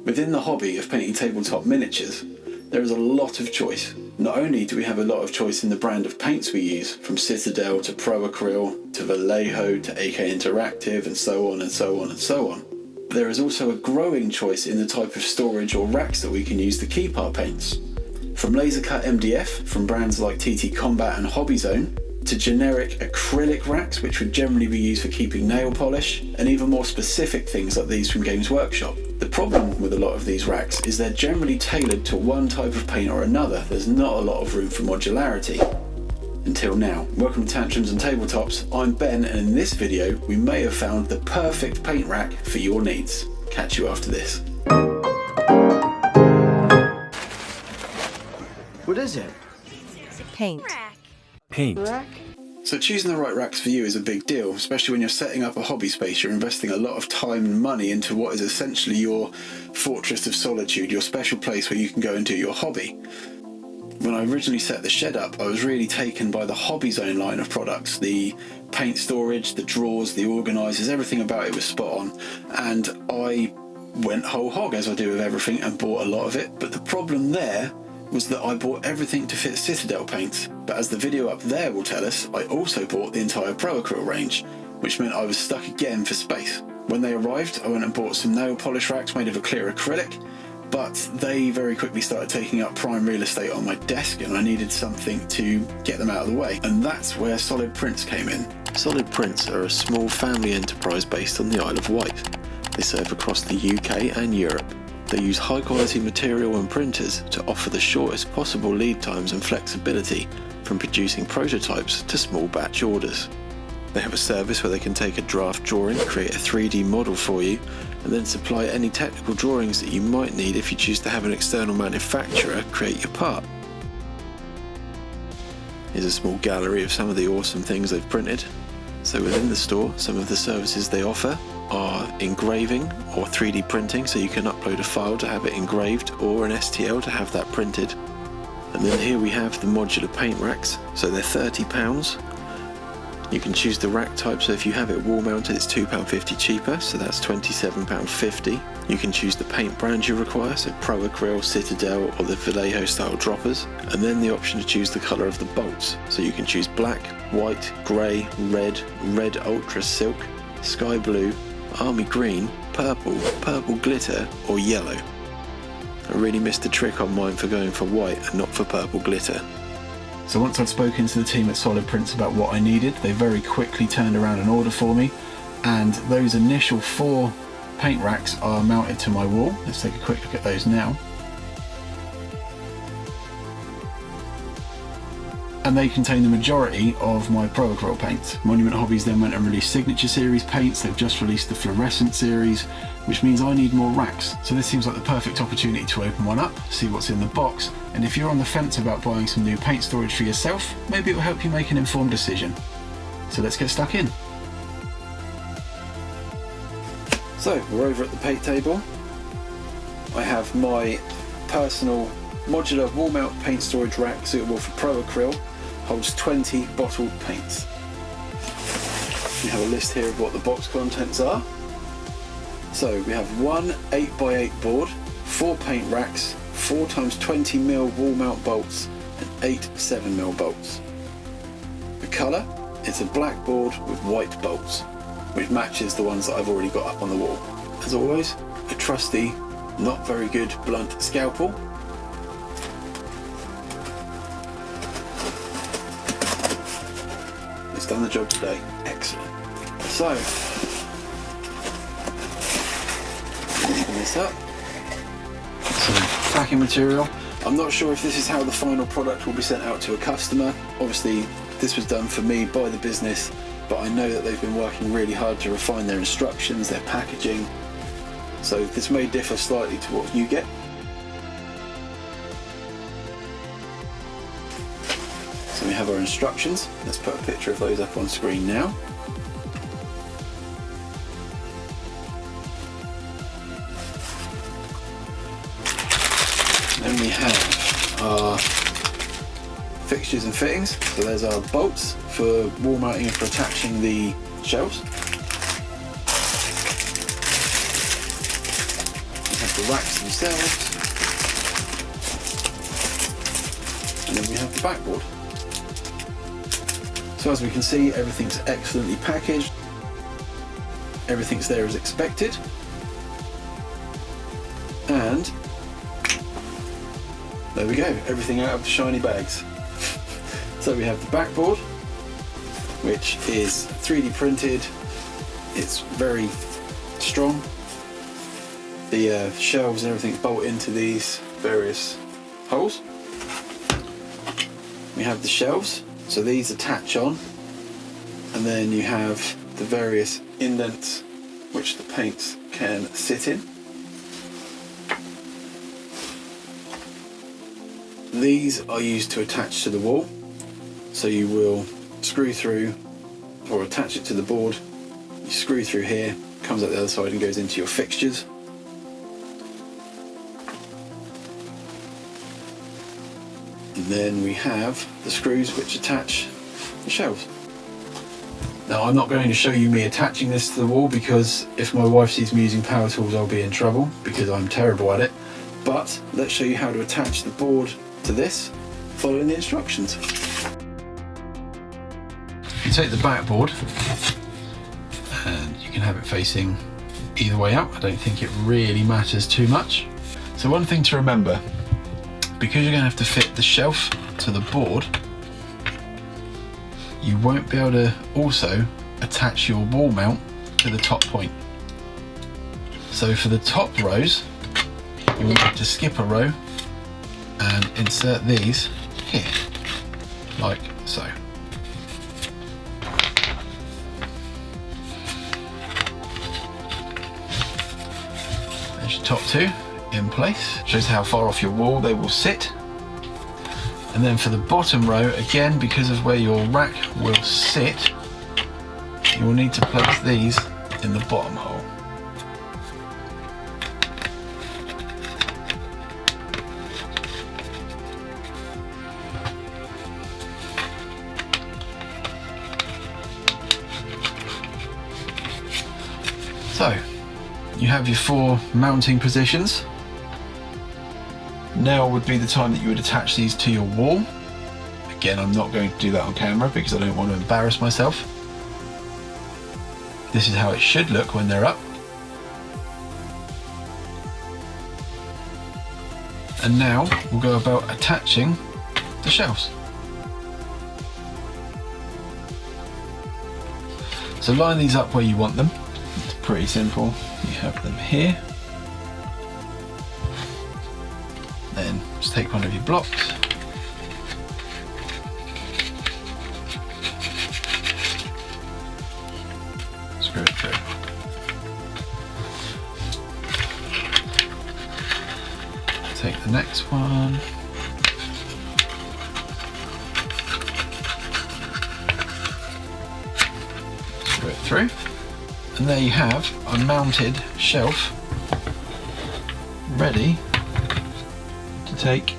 Within the hobby of painting tabletop miniatures, there is a lot of choice. Not only do we have a lot of choice in the brand of paints we use, from Citadel to Pro Acryl to Vallejo to AK Interactive and so on and so on and so on, but there is also a growing choice in the type of storage or racks that we can use to keep our paints. From laser cut MDF from brands like TT Combat and Hobby Zone, to generic acrylic racks which would generally be used for keeping nail polish, and even more specific things like these from Games Workshop. The problem with a lot of these racks is they're generally tailored to one type of paint or another. There's not a lot of room for modularity. Until now. Welcome to Tantrums and Tabletops, I'm Ben, and in this video we may have found the perfect paint rack for your needs. Catch you after this. What is it? Paint. Paint. So choosing the right racks for you is a big deal, especially when you're setting up a hobby space. You're investing a lot of time and money into what is essentially your fortress of solitude, your special place where you can go and do your hobby. When I originally set the shed up, I was really taken by the Hobby Zone line of products. The paint storage, the drawers, the organisers, everything about it was spot on. And I went whole hog, as I do with everything, and bought a lot of it. But the problem there was that I bought everything to fit Citadel paints, but as the video up there will tell us, I also bought the entire Pro Acryl range, which meant I was stuck again for space. When they arrived, I went and bought some nail polish racks made of a clear acrylic, but they very quickly started taking up prime real estate on my desk, and I needed something to get them out of the way, and that's where Solid Prints came in. Solid Prints are a small family enterprise based on the Isle of Wight. They serve across the UK and Europe. They use high quality material and printers to offer the shortest possible lead times and flexibility, from producing prototypes to small batch orders. They have a service where they can take a draft drawing, create a 3D model for you, and then supply any technical drawings that you might need if you choose to have an external manufacturer create your part. Here's a small gallery of some of the awesome things they've printed. So within the store, some of the services they offer are engraving or 3D printing, so you can upload a file to have it engraved or an STL to have that printed. And then here we have the modular paint racks, so they're £30. You can choose the rack type, so if you have it wall mounted it's £2.50 cheaper, so that's £27.50. You can choose the paint brand you require, so Pro Acryl, Citadel or the Vallejo style droppers, and then the option to choose the colour of the bolts, so you can choose black, white, grey, red, red ultra silk, sky blue, army green, purple, purple glitter or yellow. I really missed the trick on mine for going for white and not for purple glitter. So once I'd spoken to the team at Solid Prints about what I needed, they very quickly turned around an order for me, and those initial 4 paint racks are mounted to my wall. Let's take a quick look at those now. And they contain the majority of my Pro Acryl paints. Monument Hobbies then went and released Signature Series paints. They've just released the Fluorescent Series, which means I need more racks. So this seems like the perfect opportunity to open one up, see what's in the box, and if you're on the fence about buying some new paint storage for yourself, maybe it will help you make an informed decision. So let's get stuck in. So we're over at the paint table. I have my personal modular wall mount paint storage rack suitable for Pro Acryl, holds 20 bottled paints. We have a list here of what the box contents are. So we have one 8x8 board, 4 paint racks, 4 x 20mm wall mount bolts and 8 7mm bolts. The colour, it's a black board with white bolts, which matches the ones that I've already got up on the wall. As always, a trusty, not very good blunt scalpel. It's done the job today. Excellent. So, open this up. Some packing material. I'm not sure if this is how the final product will be sent out to a customer. Obviously, this was done for me by the business, but I know that they've been working really hard to refine their instructions, their packaging. So this may differ slightly to what you get. So we have our instructions. Let's put a picture of those up on screen now. Then we have our fixtures and fittings. So there's our bolts for wall mounting and for attaching the shelves. We have the racks themselves. And then we have the backboard. So as we can see, everything's excellently packaged. Everything's there as expected. And there we go, everything out of the shiny bags. So we have the backboard, which is 3D printed. It's very strong. The shelves and everything bolt into these various holes. We have the shelves, so these attach on, and then you have the various indents which the paints can sit in. These are used to attach to the wall, so you will screw through or attach it to the board. You screw through here, comes out the other side and goes into your fixtures. And then we have the screws which attach the shelves. Now I'm not going to show you me attaching this to the wall, because if my wife sees me using power tools I'll be in trouble, because I'm terrible at it. But let's show you how to attach the board to this, following the instructions. You take the backboard and you can have it facing either way out. I don't think it really matters too much. So one thing to remember, because you're going to have to fit the shelf to the board, you won't be able to also attach your wall mount to the top point. So for the top rows, you will need to skip a row and insert these here, like so. There's your top two in place. Shows how far off your wall they will sit. And then for the bottom row, again, because of where your rack will sit, you will need to place these in the bottom hole. So, you have your 4 mounting positions. Now would be the time that you would attach these to your wall. Again, I'm not going to do that on camera because I don't want to embarrass myself. This is how it should look when they're up. And now we'll go about attaching the shelves. So line these up where you want them. It's pretty simple. You have them here. Then just take one of your blocks. Screw it through. Take the next one. Screw it through. And there you have a mounted shelf ready to take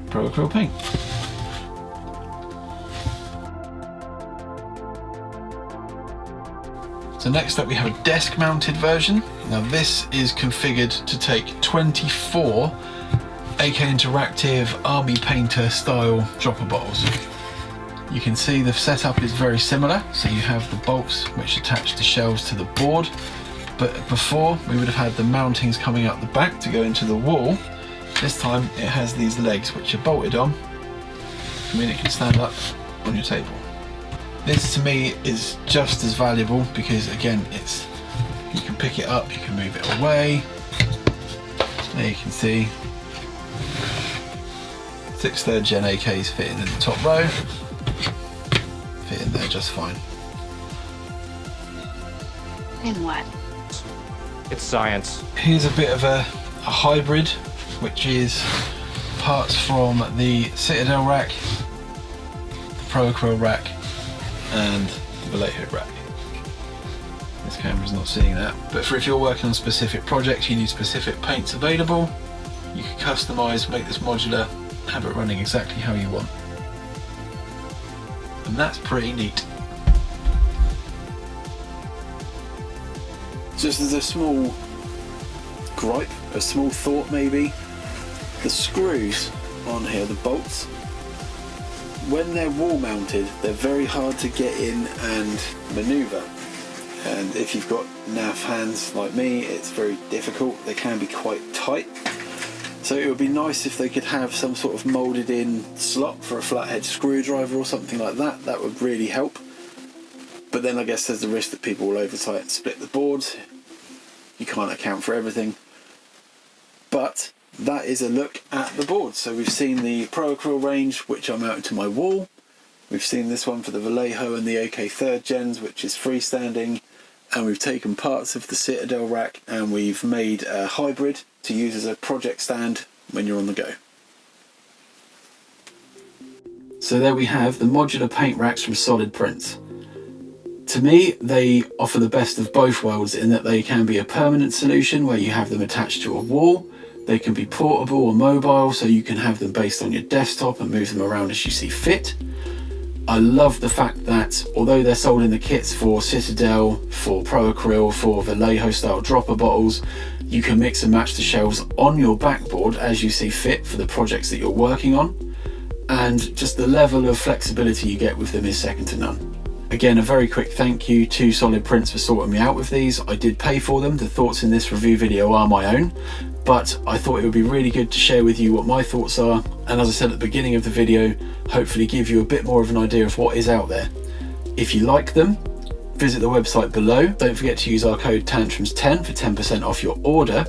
Pro Acrylic paint. So next up we have a desk mounted version. Now this is configured to take 24 AK Interactive Army Painter style dropper bottles. You can see the setup is very similar, so you have the bolts which attach the shelves to the board, but before we would have had the mountings coming out the back to go into the wall. This time it has these legs which are bolted on, I mean it can stand up on your table. This to me is just as valuable because again you can pick it up, you can move it away. There you can see 6 3rd gen AKs fitting in the top row. Fit in there just fine. And what? It's science. Here's a bit of a hybrid, which is parts from the Citadel rack, the Pro Acrylic rack, and the Belay Hood rack. This camera's not seeing that, but for if you're working on specific projects, you need specific paints available, you can customise, make this modular, have it running exactly how you want. And that's pretty neat. just as a small gripe, a small thought maybe, the screws on here, the bolts, when they're wall mounted, they're very hard to get in and maneuver. And if you've got naff hands like me, it's very difficult. They can be quite tight. So it would be nice if they could have some sort of moulded in slot for a flathead screwdriver or something like that. That would really help. But then I guess there's the risk that people will over tight and split the boards. You can't account for everything. But that is a look at the boards. So we've seen the Pro Acryl range, which I mounted to my wall. We've seen this one for the Vallejo and the OK 3rd gens, which is freestanding. And we've taken parts of the Citadel rack and we've made a hybrid to use as a project stand when you're on the go. So there we have the modular paint racks from Solid Prints. To me, they offer the best of both worlds in that they can be a permanent solution where you have them attached to a wall. They can be portable or mobile, so you can have them based on your desktop and move them around as you see fit. I love the fact that although they're sold in the kits for Citadel, for Pro Acryl, for Vallejo style dropper bottles, you can mix and match the shelves on your backboard as you see fit for the projects that you're working on. And just the level of flexibility you get with them is second to none. Again, a very quick thank you to Solid Prints for sorting me out with these. I did pay for them. The thoughts in this review video are my own, but I thought it would be really good to share with you what my thoughts are. And as I said at the beginning of the video, hopefully give you a bit more of an idea of what is out there. If you like them, visit the website below. Don't forget to use our code Tantrums10 for 10% off your order.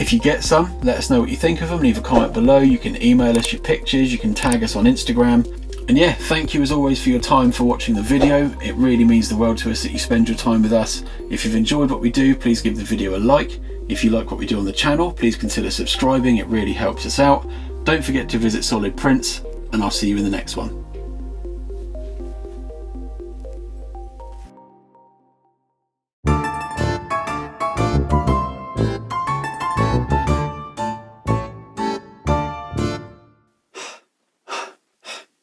If you get some, let us know what you think of them. Leave a comment below. You can email us your pictures. You can tag us on Instagram. And yeah, thank you as always for your time for watching the video. It really means the world to us that you spend your time with us. If you've enjoyed what we do, please give the video a like. If you like what we do on the channel, please consider subscribing. It really helps us out. Don't forget to visit Solid Prints, and I'll see you in the next one.